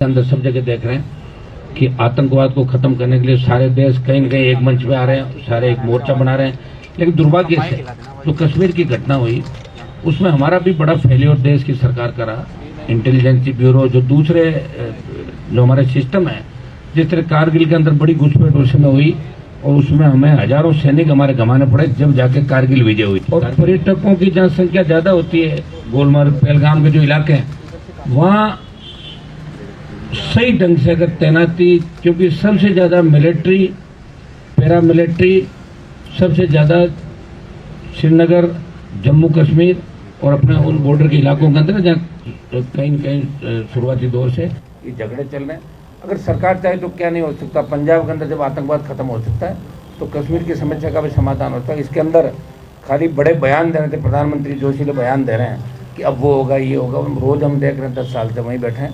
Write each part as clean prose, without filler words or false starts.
अंदर सब जगह देख रहे हैं कि आतंकवाद को खत्म करने के लिए सारे देश कहीं न कहीं एक मंच पे आ रहे हैं, सारे एक मोर्चा बना रहे हैं। लेकिन दुर्भाग्य से जो कश्मीर की घटना हुई उसमें हमारा भी बड़ा फेलियर देश की सरकार का रहा। इंटेलिजेंस ब्यूरो जो दूसरे जो हमारे सिस्टम है, जिस तरह कारगिल के अंदर बड़ी घुसपैठ उस समय हुई और उसमें हमें हजारों सैनिक हमारे गंवाने पड़े जब जाके कारगिल विजय हुई। और पर्यटकों की जनसंख्या ज्यादा होती है, गुलमर्ग पहलगाम के जो इलाके हैं वहाँ सही ढंग से अगर तैनाती, क्योंकि सबसे ज्यादा मिलिट्री, पैरामिलिट्री सबसे ज्यादा श्रीनगर, जम्मू कश्मीर और अपने उन बॉर्डर के इलाकों के अंदर जहाँ कहीं न कहीं शुरुआती दौर से ये झगड़े चल रहे हैं। अगर सरकार चाहे तो क्या नहीं हो सकता। पंजाब के अंदर जब आतंकवाद खत्म हो सकता है तो कश्मीर की समस्या का भी समाधान होता है। इसके अंदर खाली बड़े बयान दे रहे थे, प्रधानमंत्री जोशीले बयान दे रहे हैं कि अब वो होगा, ये होगा। रोज हम देख रहे हैं 10 साल से वहीं बैठे हैं।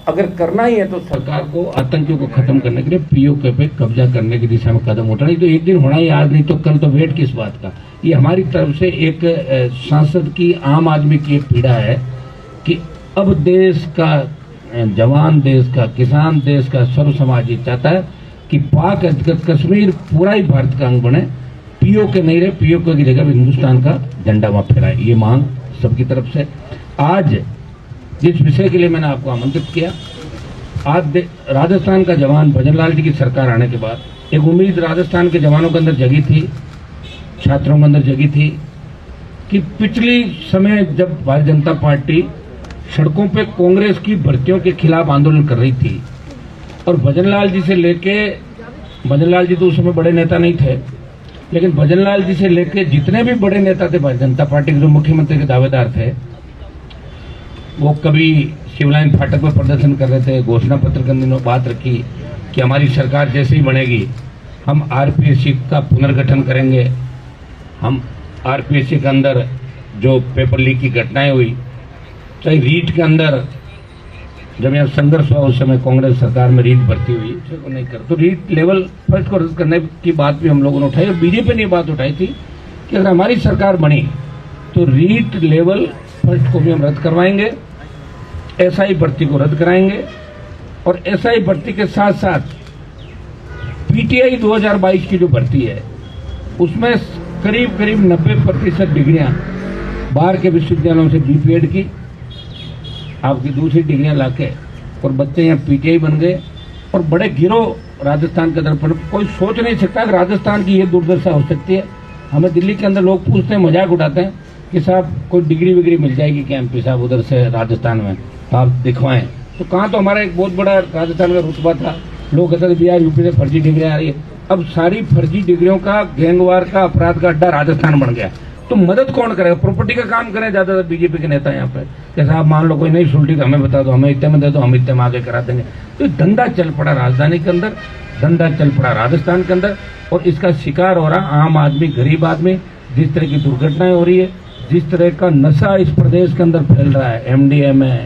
अगर करना ही है तो सरकार को आतंकियों को खत्म करने के लिए पीओके पे कब्जा करने की दिशा में कदम उठाना। तो एक दिन होना ही, आज नहीं तो कल, तो वेट किस बात का। ये हमारी तरफ से एक सांसद की, आम आदमी की एक पीड़ा है कि अब देश का जवान, देश का किसान, देश का सर्व समाज ये चाहता है कि पाक अधिकृत कश्मीर पूरा ही भारत का अंग बने। पीओके नहीं रहे, पीओके की जगह हिंदुस्तान का झंडा वहां फहराए। ये मांग सबकी तरफ से। आज जिस विषय के लिए मैंने आपको आमंत्रित किया, आज राजस्थान का जवान भजनलाल जी की सरकार आने के बाद एक उम्मीद राजस्थान के जवानों के अंदर जगी थी, छात्रों के अंदर जगी थी कि पिछली समय जब भारतीय जनता पार्टी सड़कों पे कांग्रेस की भर्तियों के खिलाफ आंदोलन कर रही थी और भजनलाल जी से लेके, भजनलाल जी तो उस समय बड़े नेता नहीं थे, लेकिन भजनलाल जी से लेके जितने भी बड़े नेता थे भारतीय जनता पार्टी के, जो मुख्यमंत्री के दावेदार थे, वो कभी शिवलाइन फाटक पर प्रदर्शन कर रहे थे। घोषणा पत्र के अंदर बात रखी कि हमारी सरकार जैसे ही बनेगी हम आरपीएससी का पुनर्गठन करेंगे। हम आरपीएससी के अंदर जो पेपर लीक की घटनाएं हुई, चाहे रीट के अंदर जब यहाँ संघर्ष हुआ उस समय कांग्रेस सरकार में रीट भर्ती हुई, उसको नहीं कर, तो रीट लेवल फर्स्ट को रद्द करने की बात भी हम लोगों ने उठाई। और बीजेपी ने बात उठाई थी कि अगर हमारी सरकार बनी तो रीट लेवल फर्स्ट को भी हम रद्द करवाएंगे, एसआई भर्ती को रद्द कराएंगे और एसआई भर्ती के साथ साथ पीटीआई 2022 की जो भर्ती है उसमें करीब करीब 90% डिग्रियां बाहर के विश्वविद्यालयों से बीपीएड की, आपकी दूसरी डिग्रियां लाके, और बच्चे यहाँ पीटीआई बन गए और बड़े गिरोह राजस्थान के तरफ। कोई सोच नहीं सकता कि राजस्थान की ये दुर्दशा हो सकती है। हमें दिल्ली के अंदर लोग पूछते हैं, मजाक उड़ाते हैं कि साहब कोई डिग्री विग्री मिल जाएगी क्या एमपी साहब उधर से राजस्थान में, आप दिखवाएं। तो कहाँ, तो हमारा एक बहुत बड़ा राजस्थान का रुतबा था। लोग कहते थे बिहार यूपी से फर्जी डिग्रियां आ रही है। अब सारी फर्जी डिग्रियों का, गैंगवार का, अपराध का अड्डा राजस्थान बन गया। तो मदद कौन करेगा? प्रॉपर्टी का काम करें ज्यादातर बीजेपी के नेता यहाँ पे। जैसा आप मान लो कोई नहीं सुलटी तो हमें बता दो, हमें इतने में दे दो, हम इतने में आगे करा देंगे। तो धंधा चल पड़ा राजधानी के अंदर, धंधा चल पड़ा राजस्थान के अंदर, और इसका शिकार हो रहा आम आदमी, गरीब आदमी। जिस तरह की दुर्घटनाएं हो रही है, जिस तरह का नशा इस प्रदेश के अंदर फैल रहा है, एमडीएमए,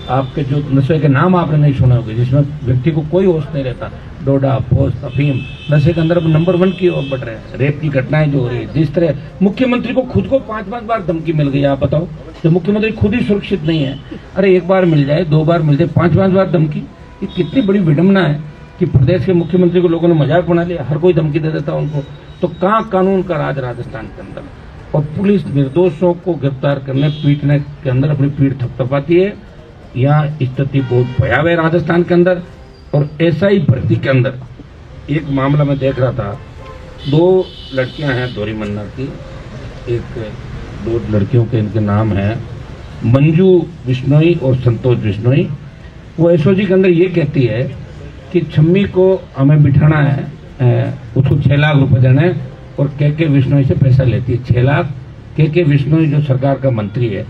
आपके जो नशे के नाम आपने नहीं सुने होंगे, जिसमें व्यक्ति को कोई होश नहीं रहता, डोडा, पोस्ट, अफीम, नशे के अंदर नंबर 1 की ओर बढ़ रहे हैं। रेप की घटनाएं जो हो रही है, जिस तरह मुख्यमंत्री को खुद को 5-5 बार धमकी मिल गई, आप बताओ। तो मुख्यमंत्री खुद ही सुरक्षित नहीं है। अरे एक बार मिल जाए, 2 बार मिल जाए, 5-5 बार धमकी, ये कितनी बड़ी विडंबना है कि प्रदेश के मुख्यमंत्री को लोगों ने मजाक बना लिया, हर कोई धमकी दे देता उनको। तो कहाँ कानून का राज राजस्थान के अंदर, और पुलिस निर्दोषों को गिरफ्तार करने, पीटने के अंदर अपनी पीठ थपथपाती है। यहाँ स्थिति बहुत भयावह है राजस्थान के अंदर। और एसआई भर्ती के अंदर एक मामला मैं देख रहा था, 2 लड़कियां हैं दोरी मन्ना की, 2 लड़कियों के इनके नाम हैं मंजू बिश्नोई और संतोष बिश्नोई। वो एसओजी के अंदर ये कहती है कि छम्मी को हमें बिठाना है, उसको 6 लाख रुपए देना है, और के बिश्नोई से पैसा लेती है 6 लाख। के बिश्नोई जो सरकार का मंत्री है,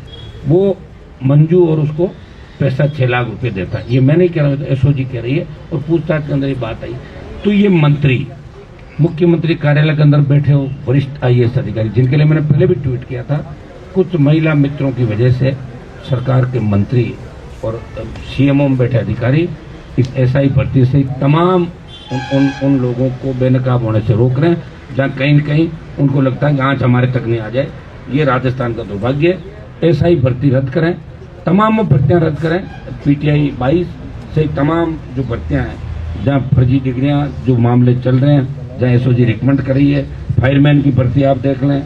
वो मंजू और उसको पैसा 6 लाख रुपए देता है। ये मैं नहीं कह रहा हूँ, एसओजी कह रही है, और पूछताछ के अंदर ये बात आई। तो ये मंत्री, मुख्यमंत्री कार्यालय के अंदर बैठे हो वरिष्ठ आईएएस अधिकारी, जिनके लिए मैंने पहले भी ट्वीट किया था, कुछ महिला मित्रों की वजह से सरकार के मंत्री और सीएमओ में बैठे अधिकारी इस एसआई भर्ती से तमाम उन लोगों को बेनकाब होने से रोक रहे हैं, जहाँ कहीं न कहीं उनको लगता है कि आँच हमारे तक नहीं आ जाए। ये राजस्थान का दुर्भाग्य है। एसआई भर्ती रद्द करें तमाम भर्तियां रद्द करें। पीटीआई 22 से तमाम जो भर्तियां हैं, जहां फर्जी डिग्रियां जो मामले चल रहे हैं, जहां एसओजी रिकमेंड कर रही है, फायरमैन की भर्ती आप देख लें,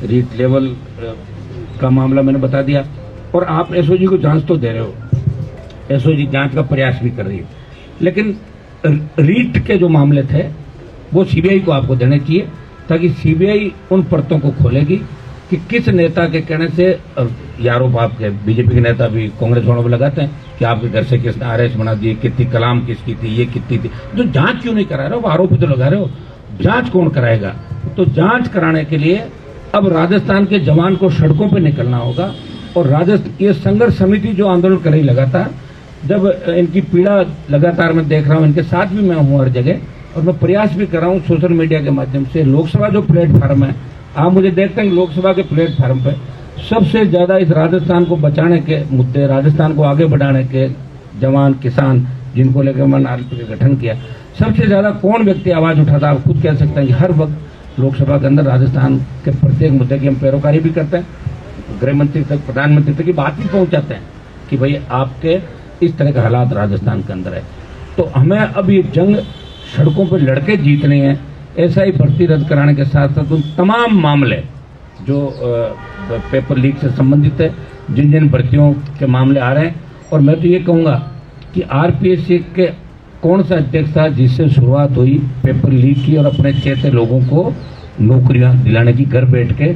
रीट लेवल का मामला मैंने बता दिया। और आप एसओजी को जांच तो दे रहे हो, एसओजी जांच का प्रयास भी कर रही है, लेकिन रीट के जो मामले थे वो सीबीआई को आपको देने चाहिए, ताकि सीबीआई उन परतों को खोलेगी कि किस नेता के कहने से आरोप आपके बीजेपी के नेता भी कांग्रेस वालों पर लगाते हैं कि आपके घर से किसने आरएस बना दिए, कितनी कलाम किसकी थी, ये कितनी थी। तो जांच क्यों नहीं करा रहे हो? आरोप तो लगा रहे हो, जांच कौन कराएगा? तो जांच कराने के लिए अब राजस्थान के जवान को सड़कों पर निकलना होगा। और राजस्थान ये संघर्ष समिति जो आंदोलन कर रही लगातार, जब इनकी पीड़ा लगातार मैं देख रहा हूं, इनके साथ भी मैं हूं हर जगह, और मैं प्रयास भी कर रहा हूं सोशल मीडिया के माध्यम से। लोकसभा जो प्लेटफार्म है, आप मुझे देखते हैं लोकसभा के प्लेटफार्म पे सबसे ज्यादा इस राजस्थान को बचाने के मुद्दे, राजस्थान को आगे बढ़ाने के जवान किसान जिनको लेकर मैंने आरपी का गठन किया, सबसे ज्यादा कौन व्यक्ति आवाज उठाता है? आप खुद कह सकते हैं कि हर वक्त लोकसभा के अंदर राजस्थान के प्रत्येक मुद्दे की हम पैरोकारी भी करते हैं, गृह मंत्री तक, प्रधानमंत्री तक की बात भी पहुंचाते हैं कि भाई आपके इस तरह के हालात राजस्थान के अंदर है। तो हमें अब ये जंग सड़कों पर लड़के जीतने हैं। ऐसा ही भर्ती रद्द कराने के साथ साथ उन तमाम मामले जो पेपर लीक से संबंधित है, जिन जिन भर्तियों के मामले आ रहे हैं, और मैं तो ये कहूँगा कि आरपीएससी के कौन सा अध्यक्ष था जिससे शुरुआत हुई पेपर लीक की और अपने चेते लोगों को नौकरियां दिलाने की, घर बैठ के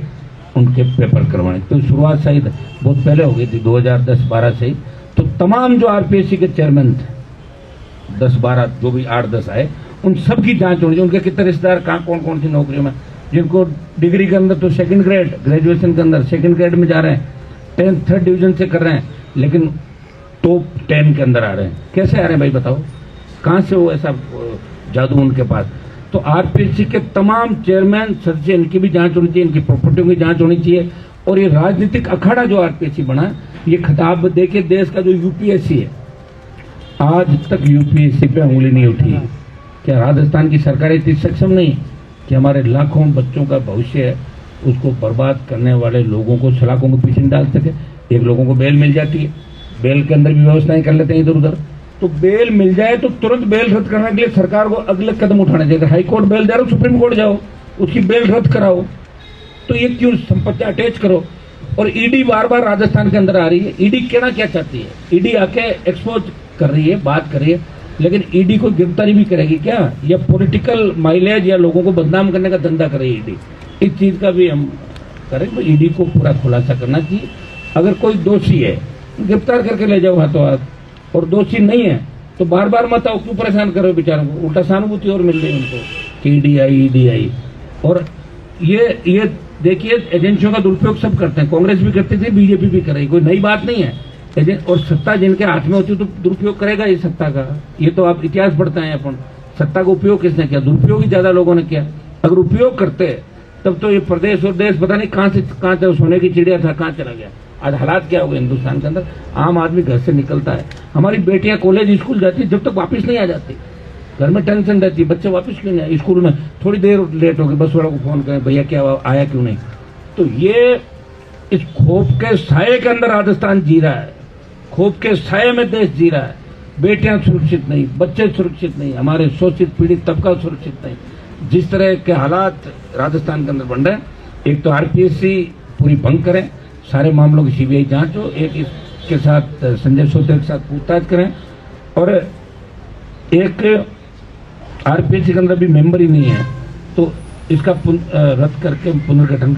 उनके पेपर करवाने। तो शुरुआत शायद बहुत पहले हो गई थी, 2010-12 से ही। तो तमाम जो आरपीएससी के चेयरमैन थे, 10-12 जो भी 8-10 आए, उन सब की जांच होनी चाहिए। उनके कितने रिश्तेदार कहाँ कौन कौन सी नौकरियों में, जिनको डिग्री के अंदर तो सेकंड ग्रेड, ग्रेजुएशन के अंदर सेकंड ग्रेड में जा रहे हैं, 10th 3rd डिवीजन से कर रहे हैं, लेकिन टॉप 10 के अंदर आ रहे हैं। कैसे आ रहे हैं भाई बताओ? कहाँ से वो ऐसा जादू उनके पास? तो आरपीएससी के तमाम चेयरमैन सदस्य, इनकी भी जांच होनी चाहिए, इनकी प्रॉपर्टियों की जांच होनी चाहिए। और ये राजनीतिक अखाड़ा जो आरपीएससी बना, ये खिताब देखिए देश का जो यूपीएससी है, आज तक यूपीएससी पे उंगली नहीं उठी। क्या राजस्थान की सरकार इतनी सक्षम नहीं कि हमारे लाखों बच्चों का भविष्य है उसको बर्बाद करने वाले लोगों को सलाखों के पीछे डाल सके? एक लोगों को बेल मिल जाती है, बेल के अंदर भी व्यवस्थाएं कर लेते हैं इधर उधर, तो बेल मिल जाए तो तुरंत बेल रद्द करने के लिए सरकार को अगले कदम उठाने चाहिए। हाई कोर्ट बेल दे रहा हो, सुप्रीम कोर्ट जाओ, उसकी बेल रद्द कराओ। तो ये क्यों संपत्ति अटैच करो? और ईडी बार बार राजस्थान के अंदर आ रही है। ईडी कहना क्या चाहती है? ईडी आके एक्सपोज कर रही है, बात कर रही है, लेकिन ईडी को गिरफ्तारी भी करेगी क्या? या पॉलिटिकल माइलेज या लोगों को बदनाम करने का धंधा करे ईडी? इस चीज का भी हम करें। तो ईडी को पूरा खुलासा करना चाहिए। अगर कोई दोषी है गिरफ्तार करके ले जाओ हाथों हाथ, और दोषी नहीं है तो बार बार मत आओ, क्यों परेशान करो बेचारों को? उल्टा सहानुभूति और मिल रही है उनको कि ईडी आई। और ये देखिए एजेंसियों का दुरुपयोग सब करते हैं, कांग्रेस भी करती थी, बीजेपी भी करेगी, कोई नई बात नहीं है। और सत्ता जिनके हाथ में होती है तो दुरुपयोग करेगा ये सत्ता का। ये तो आप इतिहास पढ़ते हैं अपन, सत्ता का उपयोग किसने किया? दुरुपयोग ही ज्यादा लोगों ने किया। अगर उपयोग करते तब तो ये प्रदेश और देश पता नहीं कहां से सोने की चिड़िया था, कहां चला गया। आज हालात क्या हो गए हिंदुस्तान के अंदर? आम आदमी घर से निकलता है, हमारी बेटियां कॉलेज स्कूल जाती है, जब तक वापस नहीं आ जाती घर में टेंशन रहती है, बच्चे वापस क्यों नहीं आए? स्कूल में थोड़ी देर लेट हो गई, बस वालों को फोन करें, भैया क्या आया क्यों नहीं? तो ये इस खौफ के साये के अंदर राजस्थान जी रहा है, खौफ के साये में देश जी रहा है। बेटियां सुरक्षित नहीं, बच्चे सुरक्षित नहीं, हमारे शोषित पीड़ित तबका सुरक्षित नहीं। जिस तरह के हालात राजस्थान के अंदर बन रहे हैं, एक तो आरपीएससी पूरी भंग करें, सारे मामलों की सीबीआई जांच हो, एक इसके साथ संजय सोतेल के साथ पूछताछ करें, और एक आरपीएससी के अंदर भी मेंबर ही नहीं है तो इसका रद्द करके पुनर्गठन